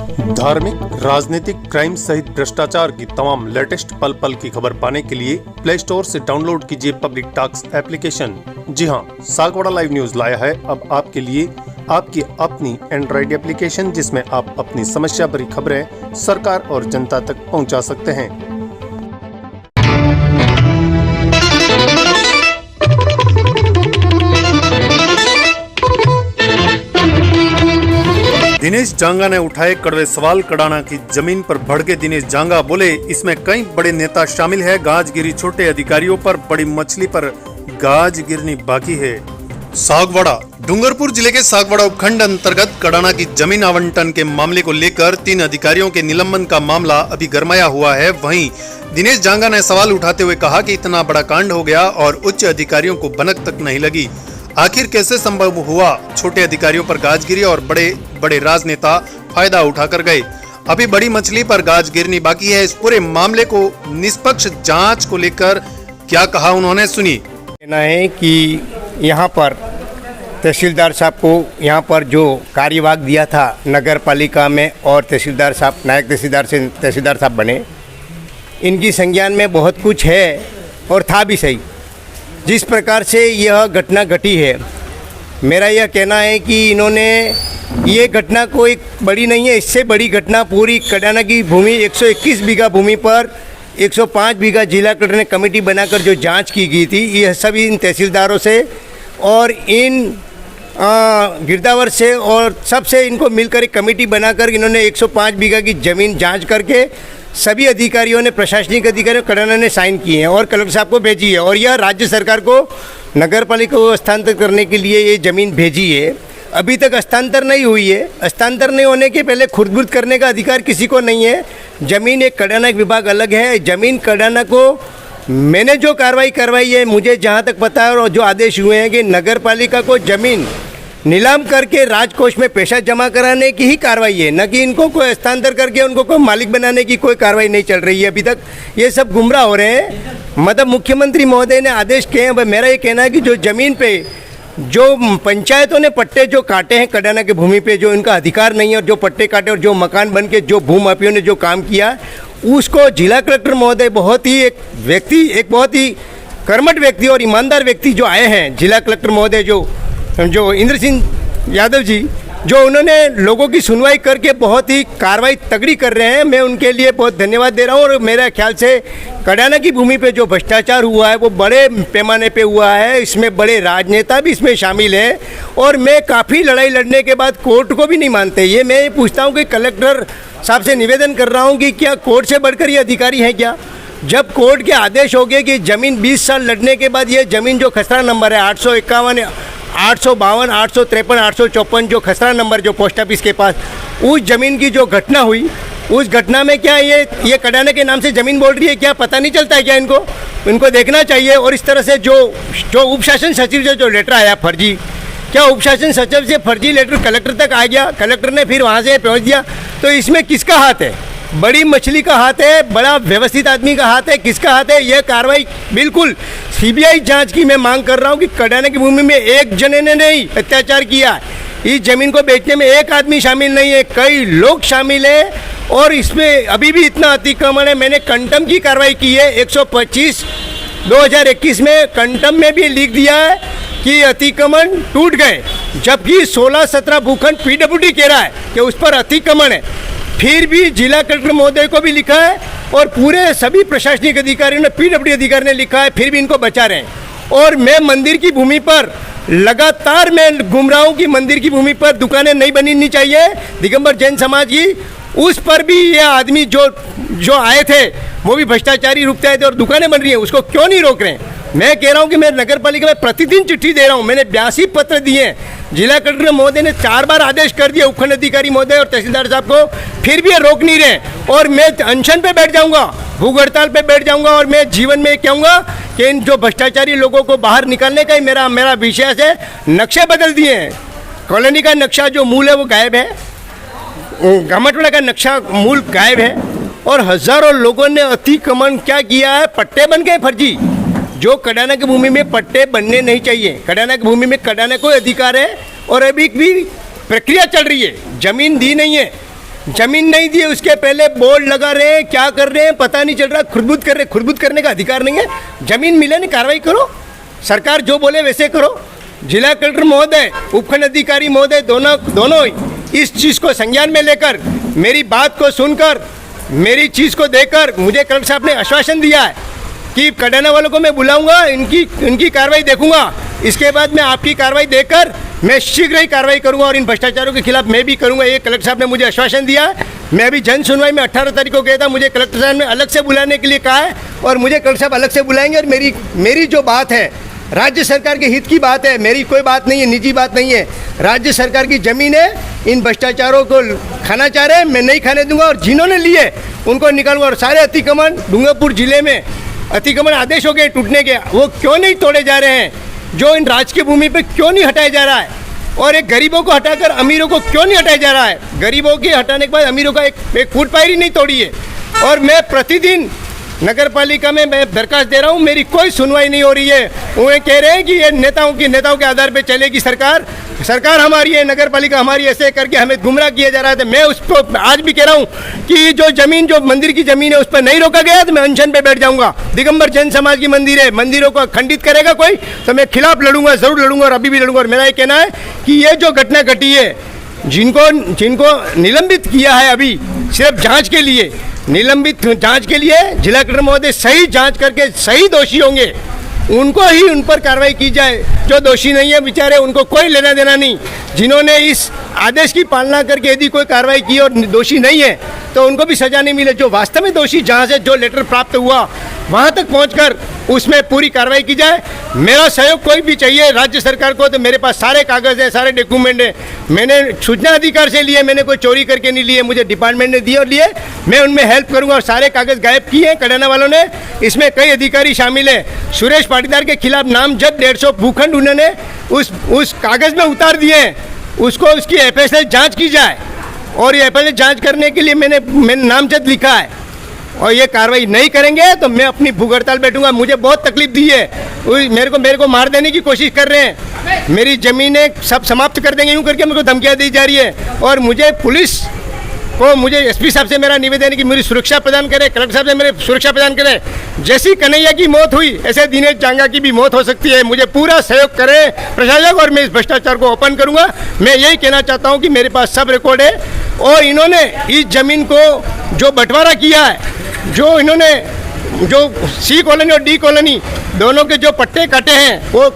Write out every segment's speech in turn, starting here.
धार्मिक, राजनीतिक, क्राइम सहित भ्रष्टाचार की तमाम लेटेस्ट पल पल की खबर पाने के लिए प्ले स्टोर से डाउनलोड कीजिए पब्लिक टॉक्स एप्लीकेशन। जी हां, सागवाड़ा लाइव न्यूज लाया है अब आपके लिए आपकी अपनी एंड्रॉइड एप्लीकेशन, जिसमें आप अपनी समस्या भरी खबरें सरकार और जनता तक पहुंचा सकते हैं। दिनेश जांगा ने उठाए कड़वे सवाल। कड़ाना की जमीन पर भड़के दिनेश जांगा बोले, इसमें कई बड़े नेता शामिल है। गाज गिरी छोटे अधिकारियों पर, बड़ी मछली पर गाज गिरनी बाकी है। सागवाड़ा डूंगरपुर जिले के सागवाड़ा उपखंड अंतर्गत कड़ाना की जमीन आवंटन के मामले को लेकर 3 अधिकारियों के निलंबन का मामला अभी गरमाया हुआ है। वहीं दिनेश जांगा ने सवाल उठाते हुए कहा कि इतना बड़ा कांड हो गया और उच्च अधिकारियों को भनक तक नहीं लगी। आखिर कैसे संभव हुआ? छोटे अधिकारियों पर गाज गिरी और बड़े बड़े राजनेता फायदा उठाकर गए। अभी बड़ी मछली पर गाज गिरनी बाकी है। इस पूरे मामले को निष्पक्ष जांच को लेकर क्या कहा उन्होंने, सुनिए। कहना है कि यहाँ पर तहसीलदार साहब को यहाँ पर जो कार्यभाग दिया था नगर पालिका में और तहसीलदार साहब, नायक तहसीलदार से तहसीलदार साहब बने, इनकी संज्ञान में बहुत कुछ है और था भी सही। जिस प्रकार से यह घटना घटी है, मेरा यह कहना है कि इन्होंने ये घटना कोई बड़ी नहीं है, इससे बड़ी घटना पूरी कड़ाना की भूमि 121 बीघा भूमि पर 105 बीघा जिला कलेक्टर ने कमेटी बनाकर जो जांच की गई थी, यह सभी इन तहसीलदारों से और इन गिरदावर से और सबसे इनको मिलकर एक कमेटी बनाकर इन्होंने 105 बीघा की ज़मीन जांच करके सभी अधिकारियों ने, प्रशासनिक अधिकारियों कड़ाना ने साइन किए हैं और कलेक्टर साहब को भेजी है और यह राज्य सरकार को नगर पालिका को हस्तांतर करने के लिए ये ज़मीन भेजी है। अभी तक हस्तांतर नहीं हुई है। हस्तांतर नहीं होने के पहले खुर्द-बुर्द करने का अधिकार किसी को नहीं है। ज़मीन एक कड़ाना विभाग अलग है। ज़मीन कड़ाना को मैंने जो कार्रवाई करवाई है, मुझे जहाँ तक पता है और जो आदेश हुए हैं कि नगर पालिका को ज़मीन नीलाम करके राजकोष में पैसा जमा कराने की ही कार्रवाई है, न कि इनको कोई हस्तांतर करके उनको कोई मालिक बनाने की कोई कार्रवाई नहीं चल रही है। अभी तक ये सब गुमराह हो रहे हैं। मतलब मुख्यमंत्री महोदय ने आदेश किए हैं। मेरा ये कहना है कि जो ज़मीन पे जो पंचायतों ने पट्टे जो काटे हैं कड़ाना की भूमि पे, जो इनका अधिकार नहीं है और जो पट्टे काटे और जो मकान बन के जो भूमाफियों ने जो काम किया, उसको जिला कलेक्टर महोदय बहुत ही एक बहुत ही कर्मठ व्यक्ति और ईमानदार व्यक्ति जो आए हैं, जिला कलेक्टर महोदय जो इंद्र सिंह यादव जी, जो उन्होंने लोगों की सुनवाई करके बहुत ही कार्रवाई तगड़ी कर रहे हैं। मैं उनके लिए बहुत धन्यवाद दे रहा हूँ। और मेरे ख्याल से कड़ाना की भूमि पे जो भ्रष्टाचार हुआ है वो बड़े पैमाने पे हुआ है। इसमें बड़े राजनेता भी इसमें शामिल हैं और मैं काफ़ी लड़ाई लड़ने के बाद कोर्ट को भी नहीं मानते। ये मैं ये पूछता हूँ कि कलेक्टर साहब से निवेदन कर रहा हूँ कि क्या कोर्ट से बढ़कर ये अधिकारी हैं क्या? जब कोर्ट के आदेश हो गए कि ज़मीन 20 साल लड़ने के बाद ये ज़मीन जो खसरा नंबर है 851, 852, 853, 854 जो खसरा नंबर जो पोस्ट ऑफिस के पास, उस ज़मीन की जो घटना हुई, उस घटना में क्या ये कड़ाना के नाम से ज़मीन बोल रही है? क्या पता नहीं चलता है क्या इनको देखना चाहिए। और इस तरह से जो उपशासन सचिव से जो लेटर आया फर्जी, क्या उपशासन सचिव से फर्जी लेटर कलेक्टर तक आ गया? कलेक्टर ने फिर वहाँ से पहुँच दिया। तो इसमें किसका हाथ है? बड़ी मछली का हाथ है? बड़ा व्यवस्थित आदमी का हाथ है? किसका हाथ है? यह कार्रवाई बिल्कुल सीबीआई जांच की मैं मांग कर रहा हूं कि कड़ाना की भूमि में एक जने ने नहीं अत्याचार किया। इस जमीन को बेचने में एक आदमी शामिल नहीं है, कई लोग शामिल हैं और इसमें अभी भी इतना अतिक्रमण है। मैंने कंटम की कार्रवाई की है 125/2021 में, कंटम में भी लिख दिया है कि अतिक्रमण टूट गए, जबकि 16-17 भूखंड पीडब्ल्यूडी कह रहा है कि उस पर अतिक्रमण है। फिर भी जिला कलेक्टर महोदय को भी लिखा है और पूरे सभी प्रशासनिक अधिकारियों ने, पीडब्ल्यूडी अधिकारी ने लिखा है, फिर भी इनको बचा रहे हैं। और मैं मंदिर की भूमि पर लगातार मैं घूम रहा हूँ कि मंदिर की भूमि पर दुकानें नहीं बननी चाहिए, दिगंबर जैन समाज की, उस पर भी ये आदमी जो आए थे वो भी भ्रष्टाचारी रुकते आए थे और दुकानें बन रही हैं, उसको क्यों नहीं रोक रहे हैं? मैं कह रहा हूं कि मैं नगर पालिका में प्रतिदिन चिट्ठी दे रहा हूं। मैंने 82 पत्र दिए हैं। जिला कलेक्टर महोदय ने 4 बार आदेश कर दिया उपखंड अधिकारी महोदय और तहसीलदार साहब को, फिर भी ये रोक नहीं रहे। और मैं अनशन पे बैठ जाऊंगा, भूख हड़ताल पे बैठ जाऊंगा और मैं जीवन में कहूँगा कि इन जो भ्रष्टाचारी लोगों को बाहर निकालने का ही मेरा विषय से नक्शे बदल दिए हैं। कॉलोनी का नक्शा जो मूल है वो गायब है, घामटवाड़ा का नक्शा मूल गायब है और हज़ारों लोगों ने अतिक्रमण क्या किया है, पट्टे बन गए फर्जी। जो कड़ाना की भूमि में पट्टे बनने नहीं चाहिए। कड़ाना की भूमि में कड़ाना को अधिकार है और अभी भी प्रक्रिया चल रही है, ज़मीन दी नहीं है। जमीन नहीं दी है, उसके पहले बोर्ड लगा रहे हैं, क्या कर रहे हैं पता नहीं चल रहा, खुरबुद कर रहे, खुरबुद करने का अधिकार नहीं है। जमीन मिले नहीं, कार्रवाई करो, सरकार जो बोले वैसे करो। जिला कलेक्टर महोदय, उपखंड अधिकारी महोदय, दोनों इस चीज़ को संज्ञान में लेकर, मेरी बात को सुनकर, मेरी चीज़ को देकर, मुझे कलेक्टर साहब ने आश्वासन दिया है कि कडाना वालों को मैं बुलाऊंगा, इनकी कार्रवाई देखूंगा, इसके बाद मैं आपकी कार्रवाई देकर मैं शीघ्र ही कार्रवाई करूंगा और इन भ्रष्टाचारों के खिलाफ मैं भी करूंगा। ये कलेक्टर साहब ने मुझे आश्वासन दिया है। मैं अभी जन सुनवाई में 18 तारीख को गया था, मुझे कलेक्टर साहब ने अलग से बुलाने के लिए कहा है और मुझे कलेक्टर साहब अलग से बुलाएंगे। और मेरी जो बात है, राज्य सरकार के हित की बात है, मेरी कोई बात नहीं है, निजी बात नहीं है। राज्य सरकार की ज़मीन है, इन भ्रष्टाचारों को खाना चाह रहे हैं, मैं नहीं खाने दूंगा और जिन्होंने लिए उनको निकालूंगा। और सारे अतिक्रमण डूंगरपुर जिले में अतिक्रमण आदेश हो गए टूटने के, वो क्यों नहीं तोड़े जा रहे हैं, जो इन राजकीय भूमि पे क्यों नहीं हटाया जा रहा है, और एक गरीबों को हटाकर अमीरों को क्यों नहीं हटाया जा रहा है। गरीबों के हटाने के बाद अमीरों का एक फुट पायरी नहीं तोड़ी है। और मैं प्रतिदिन नगर पालिका में मैं दरखास्त दे रहा हूँ, मेरी कोई सुनवाई नहीं हो रही है। वो कह रहे हैं कि ये नेताओं के आधार पे चलेगी सरकार हमारी है, नगर पालिका हमारी, ऐसे करके हमें गुमराह किया जा रहा है। तो मैं उसको आज भी कह रहा हूँ कि जो मंदिर की ज़मीन है उस पर नहीं रोका गया तो मैं अनशन पे बैठ जाऊँगा। दिगंबर जैन समाज की मंदिर है, मंदिरों को खंडित करेगा कोई तो मैं खिलाफ लड़ूंगा, ज़रूर लड़ूंगा और अभी भी लड़ूंगा। और मेरा ये कहना है कि ये जो घटना घटी है, जिनको निलंबित किया है अभी सिर्फ जांच के लिए, निलंबित जांच के लिए जिला कलेक्टर महोदय सही जांच करके सही दोषी होंगे उनको ही उन पर कार्रवाई की जाए। जो दोषी नहीं है बेचारे, उनको कोई लेना देना नहीं। जिन्होंने इस आदेश की पालना करके यदि कोई कार्रवाई की और दोषी नहीं है तो उनको भी सजा नहीं मिले। जो वास्तव में दोषी, जहाँ से जो लेटर प्राप्त हुआ वहाँ तक पहुँचकर उसमें पूरी कार्रवाई की जाए। मेरा सहयोग कोई भी चाहिए राज्य सरकार को तो मेरे पास सारे कागज़ हैं, सारे डॉक्यूमेंट हैं। मैंने सूचना अधिकार से लिए, मैंने कोई चोरी करके नहीं लिए, मुझे डिपार्टमेंट ने दिए और लिए, मैं उनमें हेल्प करूंगा। और सारे कागज़ गायब किए हैं कडाना वालों ने, इसमें कई अधिकारी शामिल हैं। सुरेश पाटीदार के खिलाफ नामजद 150 भूखंड उन्होंने उस कागज़ में उतार दिए हैं, उसकी एफएसएल जाँच की जाए। और ये एफएसएल जाँच करने के लिए मैंने नामजद लिखा है और ये कार्रवाई नहीं करेंगे तो मैं अपनी भूख हड़ताल बैठूंगा। मुझे बहुत तकलीफ दी है, मेरे को मार देने की कोशिश कर रहे हैं, मेरी ज़मीनें सब समाप्त कर देंगे यूँ करके मेरे को धमकियाँ दी जा रही है। और मुझे पुलिस को, मुझे एसपी साहब से मेरा निवेदन है कि मेरी सुरक्षा प्रदान करें, कलेक्टर साहब से मेरे सुरक्षा प्रदान करें। जैसी कन्हैया की मौत हुई ऐसे दिनेश जांगा की भी मौत हो सकती है। मुझे पूरा सहयोग करें प्रशासक और मैं इस भ्रष्टाचार को ओपन करूँगा। मैं यही कहना चाहता हूँ कि मेरे पास सब रिकॉर्ड है और इन्होंने इस ज़मीन को जो बंटवारा किया है, जो इन्होंने सी कॉलोनी और डी कॉलोनी दोनों के जो पट्टे काटे हैं वो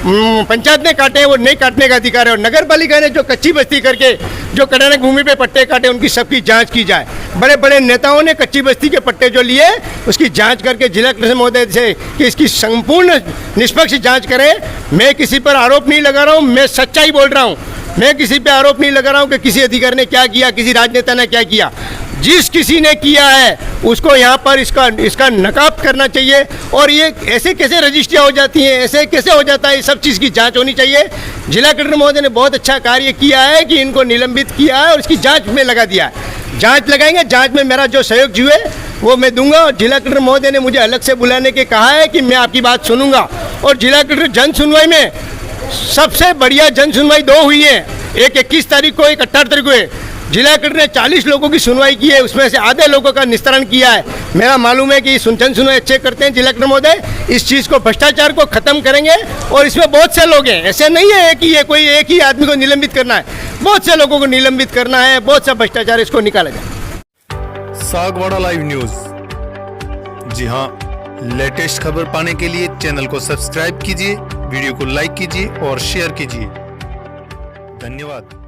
पंचायत ने काटे हैं, वो नहीं काटने का अधिकार है। और नगर पालिका ने जो कच्ची बस्ती करके जो कडाना भूमि पे पट्टे काटे उनकी सबकी जांच की जाए। बड़े बड़े नेताओं ने कच्ची बस्ती के पट्टे जो लिए उसकी जांच करके जिला कलेक्टर महोदय से कि इसकी संपूर्ण निष्पक्ष जांच करें। मैं किसी पर आरोप नहीं लगा रहा हूँ, मैं सच्चाई बोल रहा हूँ। मैं किसी पे आरोप नहीं लगा रहा हूँ कि किसी अधिकारी ने क्या किया, किसी राजनेता ने क्या किया। जिस किसी ने किया है उसको यहाँ पर इसका नकाब करना चाहिए। और ये ऐसे कैसे रजिस्ट्रियाँ हो जाती हैं, ऐसे कैसे हो जाता है, ये सब चीज़ की जांच होनी चाहिए। जिला कलेक्टर महोदय ने बहुत अच्छा कार्य किया है कि इनको निलंबित किया है और इसकी जांच में लगा दिया है। जांच लगाएंगे, जांच में मेरा जो सहयोग जो है वो मैं दूंगा। और जिला कलेक्टर महोदय ने मुझे अलग से बुलाने के कहा है कि मैं आपकी बात सुनूंगा। और जिला कलेक्टर जन सुनवाई में सबसे बढ़िया जन सुनवाई 2 हुई है, एक 21 तारीख को, एक 18 तारीख को है। जिला कलेक्टर ने 40 लोगों की सुनवाई की है, उसमें से आधे लोगों का निस्तारण किया है। मेरा मालूम है कि जन सुनवाई अच्छे करते हैं जिला कलेक्टर महोदय। इस चीज़ को, भ्रष्टाचार को खत्म करेंगे। और इसमें बहुत से लोग हैं, ऐसे नहीं है कि ये कोई एक ही आदमी को निलंबित करना है, बहुत से लोगों को निलंबित करना है, बहुत सा भ्रष्टाचार, इसको निकाला जाए। सागवाड़ा लाइव न्यूज, जी हाँ, लेटेस्ट खबर पाने के लिए चैनल को सब्सक्राइब कीजिए, वीडियो को लाइक कीजिए और शेयर कीजिए। धन्यवाद।